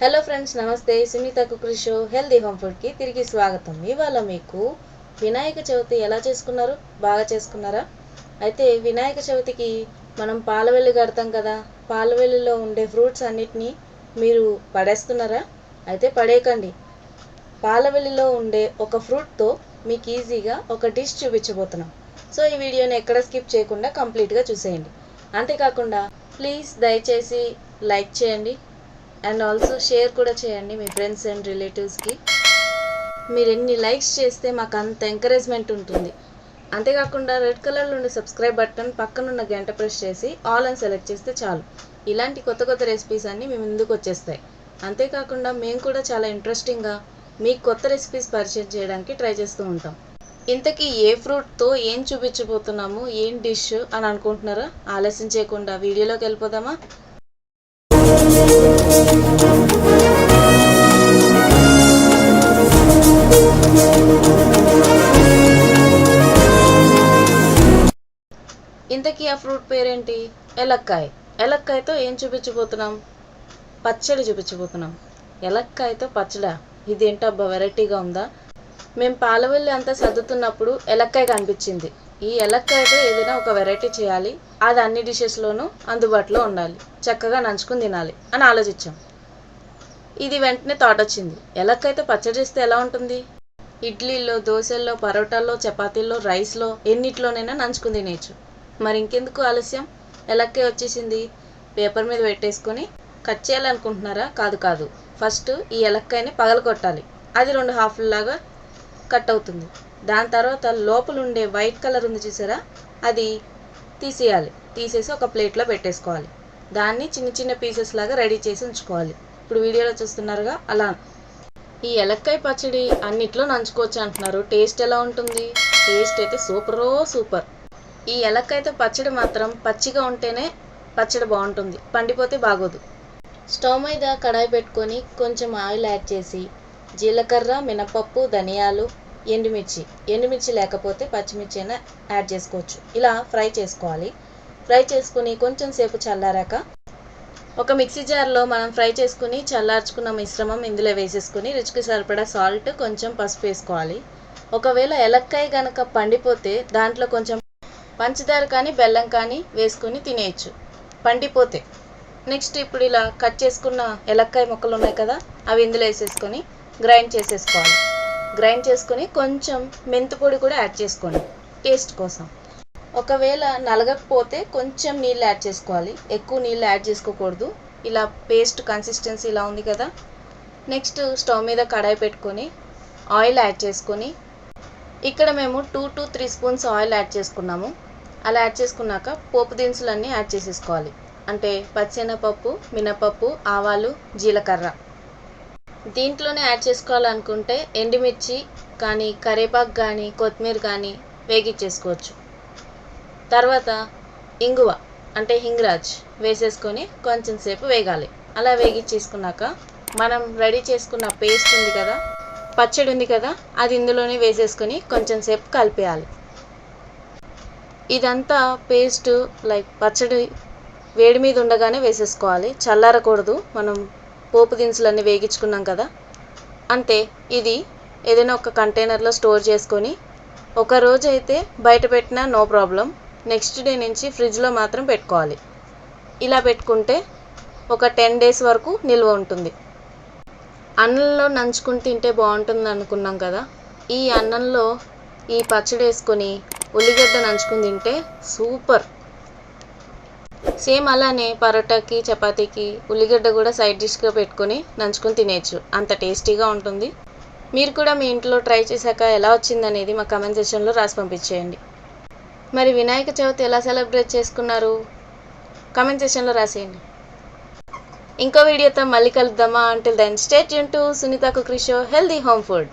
Hello friends, నమస్తే. Sunitha cookery show healthy home ఫుడ్కి తిరిగి స్వాగతం. ఇవాళ మీకు వినాయక చవితి ఎలా చేసుకున్నారు? బాగా చేసుకున్నారా? అయితే వినాయక చవితికి మనం పాలవెల్లి కడతాం కదా, పాలవెల్లిలో ఉండే ఫ్రూట్స్ అన్నిటినీ మీరు పడేస్తున్నారా? అయితే పడేయకండి. పాలవెల్లిలో ఉండే ఒక ఫ్రూట్తో మీకు ఈజీగా ఒక డిష్ చూపించబోతున్నాం. సో ఈ వీడియోని ఎక్కడ స్కిప్ చేయకుండా కంప్లీట్గా చూసేయండి. అంతేకాకుండా ప్లీజ్ దయచేసి లైక్ చేయండి అండ్ ఆల్సో షేర్ కూడా చేయండి మీ ఫ్రెండ్స్ అండ్ రిలేటివ్స్కి. మీరు ఎన్ని లైక్స్ చేస్తే మాకు అంత ఎంకరేజ్మెంట్ ఉంటుంది. అంతేకాకుండా రెడ్ కలర్లో ఉండే సబ్స్క్రైబ్ బటన్ పక్కనున్న గంట ప్రెస్ చేసి ఆల్ అని సెలెక్ట్ చేస్తే చాలు. ఇలాంటి కొత్త కొత్త రెసిపీస్ అన్నీ మీ ముందుకు వచ్చేస్తాయి. అంతేకాకుండా మేము కూడా చాలా ఇంట్రెస్టింగ్గా మీకు కొత్త రెసిపీస్ పరిచయం చేయడానికి ట్రై చేస్తూ ఉంటాం. ఇంతకీ ఏ ఫ్రూట్తో ఏం చూపించబోతున్నాము, ఏం డిష్ అని అనుకుంటున్నారా? ఆలస్యం చేయకుండా వీడియోలోకి వెళ్ళిపోదామా? ఇంతకీ ఆ ఫ్రూట్ పేరేంటి? ఎలక్కాయ. ఎలక్కాయతో ఏం చూపించబోతున్నాం? పచ్చడి చూపించబోతున్నాం. ఎలక్కాయతో పచ్చడా? ఇదేంటబ్బా వెరైటీగా ఉందా? మేము పాలవెల్లి అంతా సర్దుతున్నప్పుడు ఎలక్కాయ కనిపించింది. ఈ ఎలక్కాయతో ఏదైనా ఒక వెరైటీ చేయాలి, అది అన్ని డిషెస్లోనూ అందుబాటులో ఉండాలి, చక్కగా నంచుకుని తినాలి అని ఆలోచించాం. ఇది వెంటనే థాట్ వచ్చింది, ఎలక్కాయతో పచ్చడి చేస్తే ఎలా ఉంటుంది? ఇడ్లీలో, దోశల్లో, పరోటాల్లో, చపాతీల్లో, రైస్లో, ఎన్నిట్లోనైనా నంచుకుని తినేయచ్చు. మరి ఇంకెందుకు ఆలస్యం? ఎలక్కాయ వచ్చేసింది. పేపర్ మీద పెట్టేసుకొని కట్ చేయాలనుకుంటున్నారా? కాదు కాదు, ఫస్ట్ ఈ ఎలక్కాయని పగలగొట్టాలి. అది 2 హాఫ్లాగా కట్ అవుతుంది. దాని తర్వాత లోపల ఉండే వైట్ కలర్ ఉంది చూసారా, అది తీసేయాలి. తీసేసి ఒక ప్లేట్లో పెట్టేసుకోవాలి. దాన్ని చిన్న చిన్న పీసెస్ లాగా రెడీ చేసి ఉంచుకోవాలి. ఇప్పుడు వీడియోలో చూస్తున్నారుగా అలా. ఈ ఎలక్కాయ పచ్చడి అన్నిట్లో నంచుకోవచ్చు అంటున్నారు. టేస్ట్ ఎలా ఉంటుంది? టేస్ట్ అయితే సూపర్. ఈ ఎలక్కాయతో పచ్చడి మాత్రం పచ్చిగా ఉంటేనే పచ్చడి బాగుంటుంది, పండిపోతే బాగోదు. స్టవ్ మీద కడాయి పెట్టుకొని కొంచెం ఆయిల్ యాడ్ చేసి జీలకర్ర, మినపప్పు, ధనియాలు, ఎండుమిర్చి లేకపోతే పచ్చిమిర్చి అయినా యాడ్ చేసుకోవచ్చు. ఇలా ఫ్రై చేసుకోవాలి. ఫ్రై చేసుకుని కొంచెం సేపు చల్లారాక ఒక మిక్సీ జార్లో మనం ఫ్రై చేసుకుని చల్లార్చుకున్న మిశ్రమం ఇందులో వేసేసుకుని రుచికి సరిపడా సాల్ట్, కొంచెం పసుపు వేసుకోవాలి. ఒకవేళ ఎలక్కాయ కనుక పండిపోతే దాంట్లో కొంచెం పంచదార కానీ బెల్లం కానీ వేసుకుని తినేయచ్చు, పండిపోతే. నెక్స్ట్ ఇప్పుడు ఇలా కట్ చేసుకున్న ఎలక్కాయ ముక్కలు ఉన్నాయి కదా, అవి ఇందులో వేసేసుకొని గ్రైండ్ చేసేసుకోవాలి. గ్రైండ్ చేసుకొని కొంచెం మెంతిపొడి కూడా యాడ్ చేసుకోండి టేస్ట్ కోసం. ఒకవేళ నలగకపోతే కొంచెం నీళ్ళు యాడ్ చేసుకోవాలి, ఎక్కువ నీళ్ళు యాడ్ చేసుకోకూడదు. ఇలా పేస్ట్ కన్సిస్టెన్సీ ఇలా ఉంది కదా. నెక్స్ట్ స్టవ్ మీద కడాయి పెట్టుకొని ఆయిల్ యాడ్ చేసుకొని, ఇక్కడ మేము 2 to 3 స్పూన్స్ ఆయిల్ యాడ్ చేసుకున్నాము. అలా యాడ్ చేసుకున్నాక పోపు దినుసులన్నీ యాడ్ చేసేసుకోవాలి. అంటే పచ్చెనపప్పు, మినపప్పు, ఆవాలు, జీలకర్ర. దీంట్లోనే యాడ్ చేసుకోవాలనుకుంటే ఎండుమిర్చి కానీ, కరివేపాకు కానీ, కొత్తిమీర కానీ వేగిచ్చేసుకోవచ్చు. తర్వాత ఇంగువ అంటే హింగ్రాజ్ వేసేసుకొని కొంచెం సేపు వేగాలి. అలా వేగిచ్చేసుకున్నాక మనం రెడీ చేసుకున్న పేస్ట్ ఉంది కదా, పచ్చడి ఉంది కదా, అది ఇందులోనే వేసేసుకొని కొంచెం సేపు కలిపేయాలి. ఇదంతా పేస్ట్ లైక్ పచ్చడి వేడి మీద ఉండగానే వేసేసుకోవాలి, చల్లారకూడదు. మనం పోపు దినుసులన్నీ వేగించుకున్నాం కదా, అంతే. ఇది ఏదైనా ఒక కంటైనర్లో స్టోర్ చేసుకొని ఒక రోజు అయితే బయట పెట్టినా నో ప్రాబ్లం. నెక్స్ట్ డే నుంచి ఫ్రిడ్జ్లో మాత్రం పెట్టుకోవాలి. ఇలా పెట్టుకుంటే ఒక 10 days వరకు నిల్వ ఉంటుంది. అన్నంలో నంచుకుని తింటే బాగుంటుంది అనుకున్నాం కదా, ఈ అన్నంలో ఈ పచ్చడి వేసుకొని ఉల్లిగడ్డ నంచుకుని తింటే సూపర్. సేమ్ అలానే పరోటాకి, చపాతీకి ఉల్లిగడ్డ కూడా సైడ్ డిష్గా పెట్టుకొని నంచుకొని తినేయచ్చు, అంత టేస్టీగా ఉంటుంది. మీరు కూడా మీ ఇంట్లో ట్రై చేశాక ఎలా వచ్చిందనేది మా కామెంట్ సెక్షన్లో రాసి పంపించేయండి. మరి వినాయక చవితి ఎలా సెలబ్రేట్ చేసుకున్నారు? కామెంట్ సెక్షన్లో రాసేయండి. ఇంకో వీడియోతో మళ్ళీ కలుద్దామా? Until then stay tuned to Sunitha cookery show healthy home food.